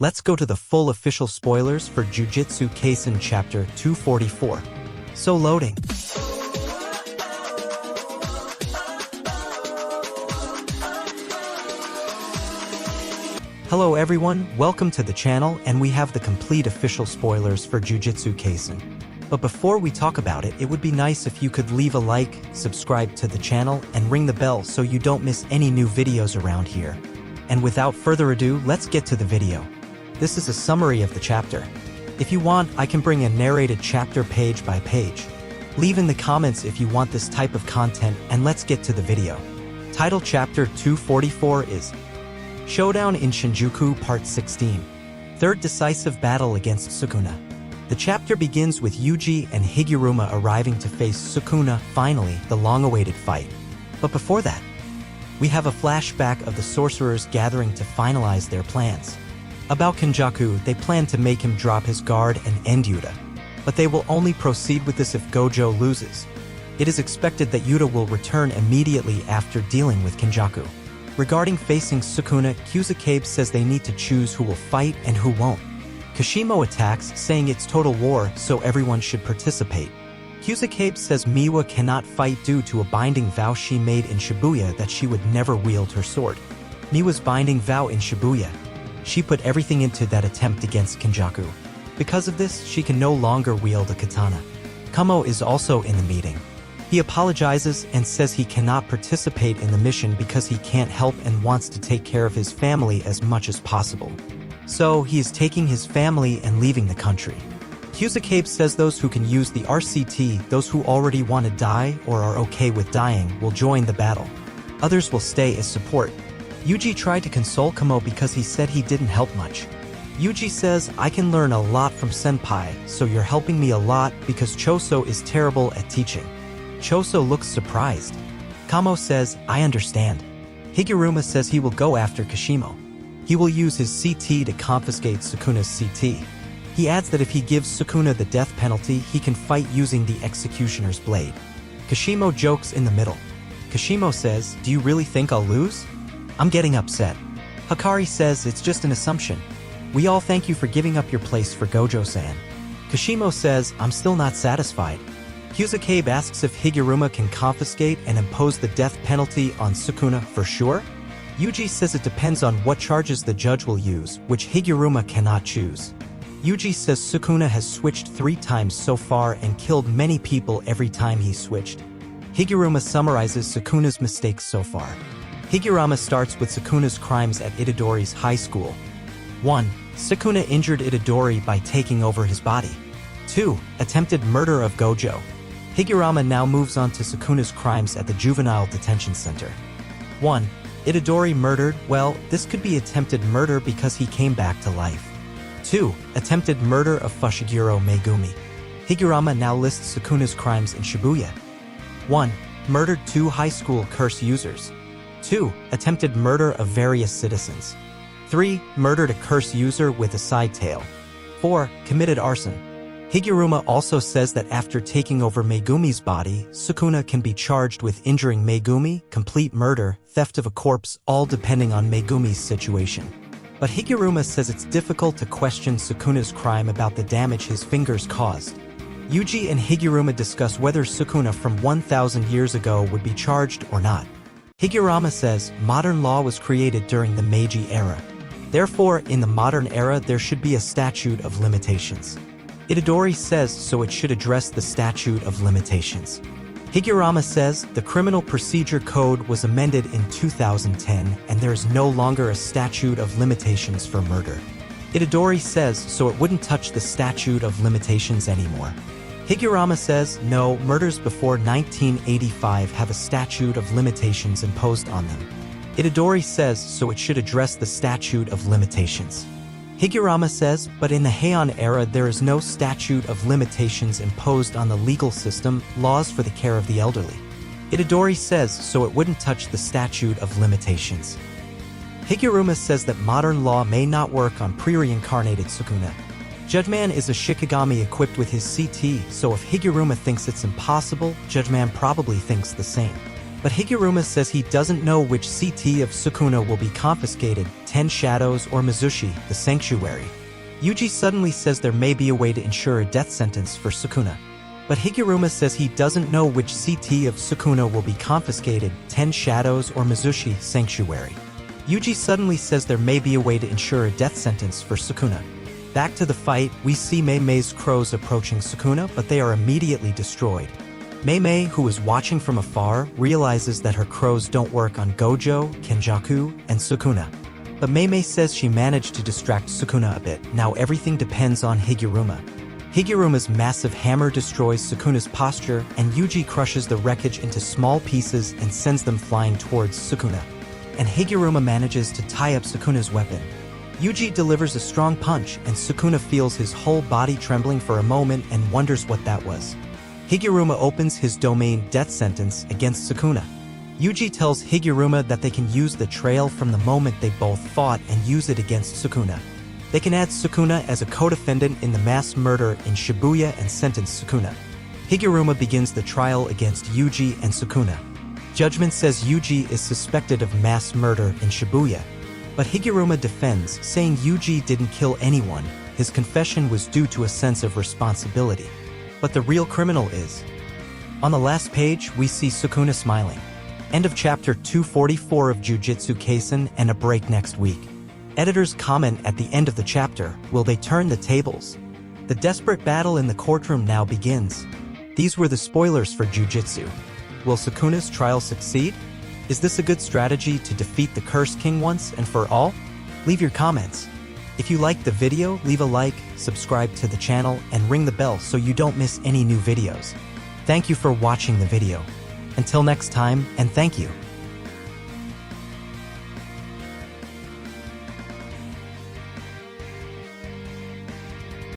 Let's go to the full official spoilers for Jujutsu Kaisen Chapter 244. So loading. Hello everyone, welcome to the channel, and we have the complete official spoilers for Jujutsu Kaisen. But before we talk about it, it would be nice if you could leave a like, subscribe to the channel, and ring the bell so you don't miss any new videos around here. And without further ado, let's get to the video. This is a summary of the chapter. If you want, I can bring a narrated chapter page by page. Leave in the comments if you want this type of content, and let's get to the video. Title Chapter 244 is Showdown in Shinjuku Part 16. Third decisive battle against Sukuna. The chapter begins with Yuji and Higuruma arriving to face Sukuna, finally, the long-awaited fight. But before that, we have a flashback of the sorcerers gathering to finalize their plans. About Kenjaku, they plan to make him drop his guard and end Yuta. But they will only proceed with this if Gojo loses. It is expected that Yuta will return immediately after dealing with Kenjaku. Regarding facing Sukuna, Kusakabe says they need to choose who will fight and who won't. Kashimo attacks, saying it's total war, so everyone should participate. Kusakabe says Miwa cannot fight due to a binding vow she made in Shibuya that she would never wield her sword. Miwa's binding vow in Shibuya. She put everything into that attempt against Kenjaku. Because of this, she can no longer wield a katana. Kumo is also in the meeting. He apologizes and says he cannot participate in the mission because he can't help and wants to take care of his family as much as possible. So, he is taking his family and leaving the country. Kusakabe says those who can use the RCT, those who already want to die or are okay with dying, will join the battle. Others will stay as support. Yuji tried to console Kumo because he said he didn't help much. Yuji says, I can learn a lot from Senpai, so you're helping me a lot because Choso is terrible at teaching. Choso looks surprised. Kamo says, I understand. Higuruma says he will go after Kashimo. He will use his CT to confiscate Sukuna's CT. He adds that if he gives Sukuna the death penalty, he can fight using the executioner's blade. Kashimo jokes in the middle. Kashimo says, do you really think I'll lose? I'm getting upset. Hikari says it's just an assumption. We all thank you for giving up your place for Gojo-san. Kashimo says, I'm still not satisfied. Kusakabe asks if Higuruma can confiscate and impose the death penalty on Sukuna for sure? Yuji says it depends on what charges the judge will use, which Higuruma cannot choose. Yuji says Sukuna has switched 3 times so far and killed many people every time he switched. Higuruma summarizes Sukuna's mistakes so far. Higuruma starts with Sukuna's crimes at Itadori's high school. 1. Sukuna injured Itadori by taking over his body. 2. Attempted murder of Gojo. Higuruma now moves on to Sukuna's crimes at the juvenile detention center. 1. Itadori murdered, well, this could be attempted murder because he came back to life. 2. Attempted murder of Fushiguro Megumi. Higuruma now lists Sukuna's crimes in Shibuya. 1. Murdered 2 high school curse users. 2. Attempted murder of various citizens. 3. Murdered a curse user with a side tail. 4. Committed arson. Higuruma also says that after taking over Megumi's body, Sukuna can be charged with injuring Megumi, complete murder, theft of a corpse, all depending on Megumi's situation. But Higuruma says it's difficult to question Sukuna's crime about the damage his fingers caused. Yuji and Higuruma discuss whether Sukuna from 1,000 years ago would be charged or not. Higuruma says modern law was created during the Meiji era. Therefore, in the modern era, there should be a statute of limitations. Itadori says so it should address the statute of limitations. Higuruma says the Criminal Procedure Code was amended in 2010 and there is no longer a statute of limitations for murder. Itadori says so it wouldn't touch the statute of limitations anymore. Higuruma says no, murders before 1985 have a statute of limitations imposed on them. Itadori says so it should address the statute of limitations. Higuruma says, but in the Heian era there is no statute of limitations imposed on the legal system, laws for the care of the elderly. Itadori says so it wouldn't touch the statute of limitations. Higuruma says that modern law may not work on pre-reincarnated Sukuna. Judgeman is a Shikigami equipped with his CT, so if Higuruma thinks it's impossible, Judgeman probably thinks the same. But Higuruma says he doesn't know which CT of Sukuna will be confiscated, 10 Shadows or Mizushi, the Sanctuary. Yuji suddenly says there may be a way to ensure a death sentence for Sukuna. But Higuruma says he doesn't know which CT of Sukuna will be confiscated, 10 Shadows or Mizushi, Sanctuary. Yuji suddenly says there may be a way to ensure a death sentence for Sukuna. Back to the fight, we see Mei-Mei's crows approaching Sukuna, but they are immediately destroyed. Mei-Mei, who is watching from afar, realizes that her crows don't work on Gojo, Kenjaku, and Sukuna. But Mei-Mei says she managed to distract Sukuna a bit. Now everything depends on Higuruma. Higuruma's massive hammer destroys Sukuna's posture, and Yuji crushes the wreckage into small pieces and sends them flying towards Sukuna. And Higuruma manages to tie up Sukuna's weapon. Yuji delivers a strong punch, and Sukuna feels his whole body trembling for a moment and wonders what that was. Higuruma opens his domain death sentence against Sukuna. Yuji tells Higuruma that they can use the trail from the moment they both fought and use it against Sukuna. They can add Sukuna as a co-defendant in the mass murder in Shibuya and sentence Sukuna. Higuruma begins the trial against Yuji and Sukuna. Judgment says Yuji is suspected of mass murder in Shibuya. But Higuruma defends, saying Yuji didn't kill anyone. His confession was due to a sense of responsibility. But the real criminal is. On the last page, we see Sukuna smiling. End of chapter 244 of Jujutsu Kaisen, and a break next week. Editors comment at the end of the chapter, will they turn the tables? The desperate battle in the courtroom now begins. These were the spoilers for Jujutsu. Will Sukuna's trial succeed? Is this a good strategy to defeat the Cursed King once and for all? Leave your comments. If you liked the video, leave a like, subscribe to the channel, and ring the bell so you don't miss any new videos. Thank you for watching the video. Until next time, and thank you.